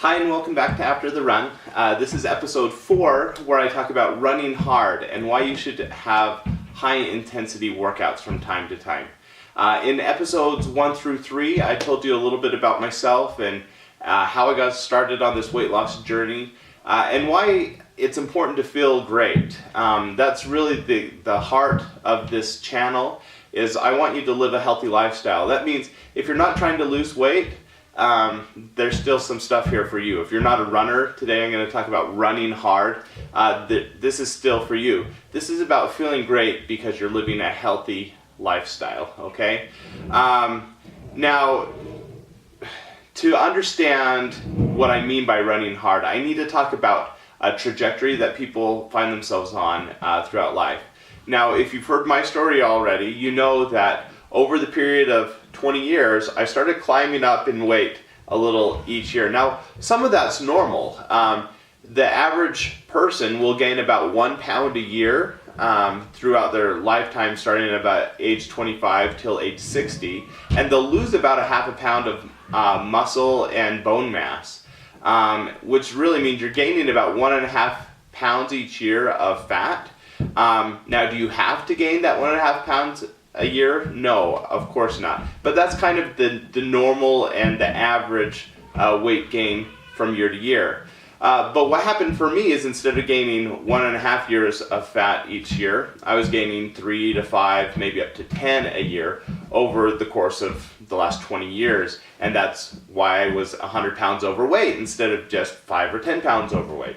Hi and welcome back to After the Run. This is episode 4 where I talk about running hard and why you should have high intensity workouts from time to time. In episodes 1 through 3 I told you a little bit about myself and how I got started on this weight loss journey and why it's important to feel great. That's really the heart of this channel, is I want you to live a healthy lifestyle. That means if you're not trying to lose weight, there's still some stuff here for you. If you're not a runner, today I'm going to talk about running hard. This is still for you. This is about feeling great because you're living a healthy lifestyle, okay? Now, to understand what I mean by running hard, I need to talk about a trajectory that people find themselves on throughout life. Now, if you've heard my story already, you know that over the period of 20 years, I started climbing up in weight a little each year. Now, some of that's normal. The average person will gain about 1 pound a year throughout their lifetime, starting at about age 25 till age 60, and they'll lose about 1/2 pound of muscle and bone mass, which really means you're gaining about 1.5 pounds each year of fat. Now, do you have to gain that 1.5 pounds a year? No, of course not. But that's kind of the normal and the average weight gain from year to year. But what happened for me is, instead of gaining 1.5 years of fat each year, I was gaining 3 to 5, maybe up to 10 a year over the course of the last 20 years. And that's why I was 100 pounds overweight instead of just 5 or 10 pounds overweight.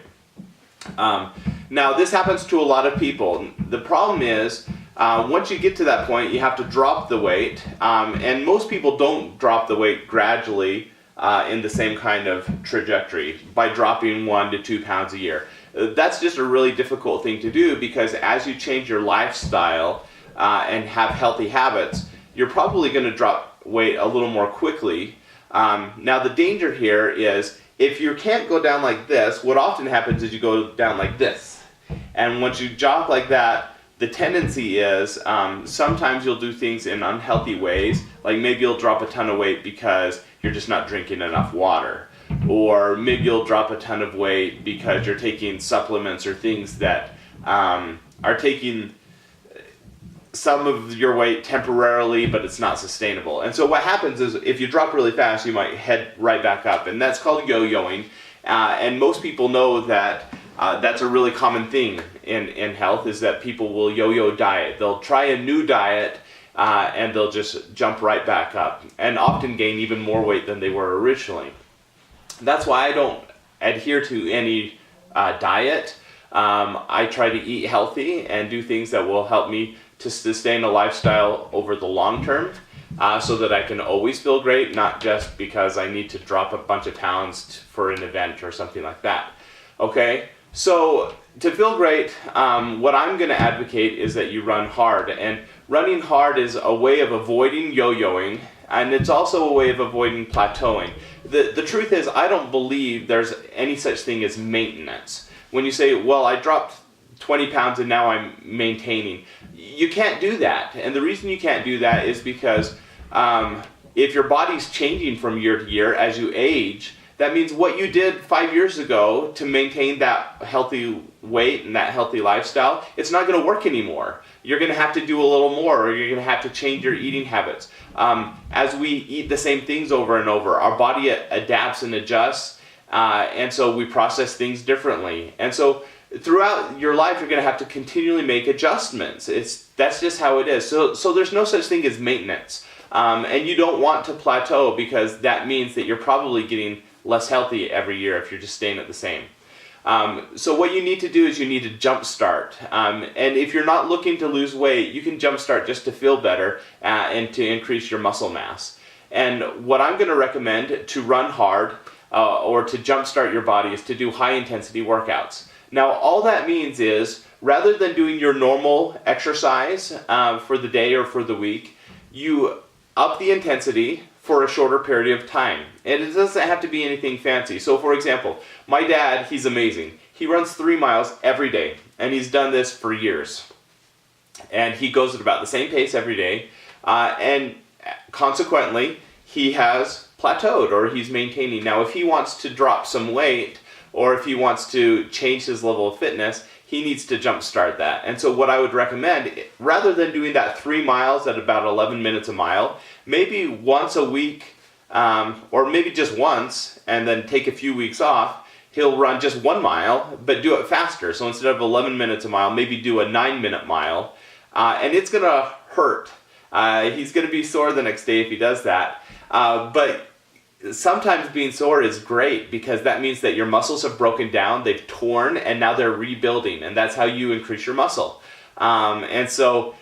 Now, this happens to a lot of people. The problem is, once you get to that point, you have to drop the weight, and most people don't drop the weight gradually in the same kind of trajectory by dropping 1 to 2 pounds a year. That's just a really difficult thing to do, because as you change your lifestyle and have healthy habits, you're probably going to drop weight a little more quickly. Now, the danger here is, if you can't go down like this, what often happens is you go down like this. And once you jog like that, the tendency is sometimes you'll do things in unhealthy ways, like maybe you'll drop a ton of weight because you're just not drinking enough water. Or maybe you'll drop a ton of weight because you're taking supplements or things that are taking some of your weight temporarily, but it's not sustainable. And so what happens is, if you drop really fast, you might head right back up. And that's called yo-yoing. And most people know that that's a really common thing in health, is that people will yo-yo diet. They'll try a new diet and they'll just jump right back up, and often gain even more weight than they were originally. That's why I don't adhere to any diet. I try to eat healthy and do things that will help me to sustain a lifestyle over the long term, so that I can always feel great, not just because I need to drop a bunch of pounds for an event or something like that. Okay? So, to feel great, what I'm going to advocate is that you run hard. And running hard is a way of avoiding yo-yoing, and it's also a way of avoiding plateauing. The truth is, I don't believe there's any such thing as maintenance. When you say, well, I dropped 20 pounds and now I'm maintaining, you can't do that. And the reason you can't do that is because if your body's changing from year to year as you age, that means what you did 5 years ago to maintain that healthy weight and that healthy lifestyle, it's not going to work anymore. You're going to have to do a little more, or you're going to have to change your eating habits. As we eat the same things over and over, our body adapts and adjusts, and so we process things differently. And so throughout your life, you're going to have to continually make adjustments. That's just how it is. So there's no such thing as maintenance. And you don't want to plateau, because that means that you're probably getting less healthy every year if you're just staying at the same. So what you need to do is you need to jumpstart. And if you're not looking to lose weight, you can jumpstart just to feel better and to increase your muscle mass. And what I'm going to recommend to run hard or to jumpstart your body is to do high intensity workouts. Now, all that means is, rather than doing your normal exercise for the day or for the week, you up the intensity for a shorter period of time. And it doesn't have to be anything fancy. So, for example, my dad, he's amazing. He runs 3 miles every day, and he's done this for years. And he goes at about the same pace every day, and consequently, he has plateaued or he's maintaining. Now, if he wants to drop some weight or if he wants to change his level of fitness, he needs to jumpstart that. And so what I would recommend, rather than doing that 3 miles at about 11 minutes a mile, maybe once a week, or maybe just once, and then take a few weeks off, he'll run just 1 mile, but do it faster. So instead of 11 minutes a mile, maybe do a 9-minute mile. And it's going to hurt. He's going to be sore the next day if he does that. But sometimes being sore is great because that means that your muscles have broken down, they've torn, and now they're rebuilding. And that's how you increase your muscle. And so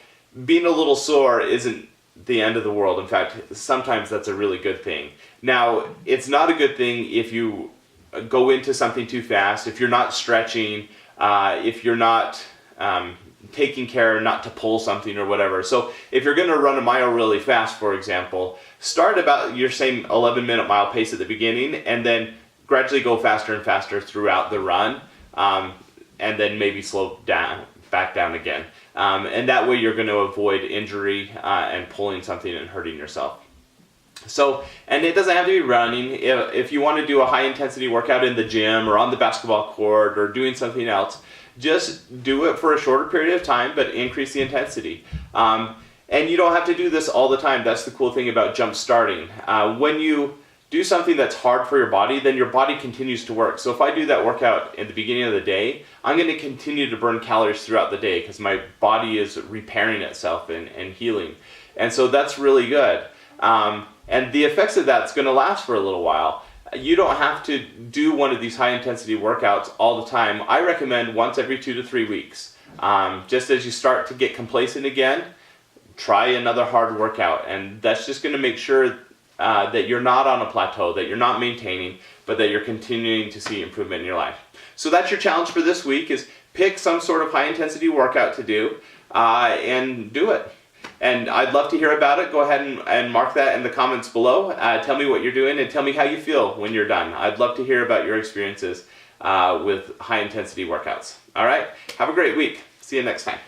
being a little sore isn't the end of the world. In fact, sometimes that's a really good thing. Now, it's not a good thing if you go into something too fast, if you're not stretching, if you're not taking care not to pull something or whatever. So if you're going to run a mile really fast, for example, start about your same 11-minute mile pace at the beginning and then gradually go faster and faster throughout the run, and then maybe slow down, back down again. And that way you're going to avoid injury and pulling something and hurting yourself. So, and it doesn't have to be running. If you want to do a high intensity workout in the gym or on the basketball court or doing something else, just do it for a shorter period of time, but increase the intensity. And you don't have to do this all the time. That's the cool thing about jump starting. When you do something that's hard for your body, then your body continues to work. So if I do that workout in the beginning of the day, I'm going to continue to burn calories throughout the day because my body is repairing itself and healing. And so that's really good. And the effects of that's going to last for a little while. You don't have to do one of these high intensity workouts all the time. I recommend once every 2 to 3 weeks. Just as you start to get complacent again, try another hard workout. And that's just going to make sure that you're not on a plateau, that you're not maintaining, but that you're continuing to see improvement in your life. So that's your challenge for this week, is pick some sort of high intensity workout to do and do it. And I'd love to hear about it. Go ahead and mark that in the comments below. Tell me what you're doing and tell me how you feel when you're done. I'd love to hear about your experiences with high intensity workouts. All right, have a great week. See you next time.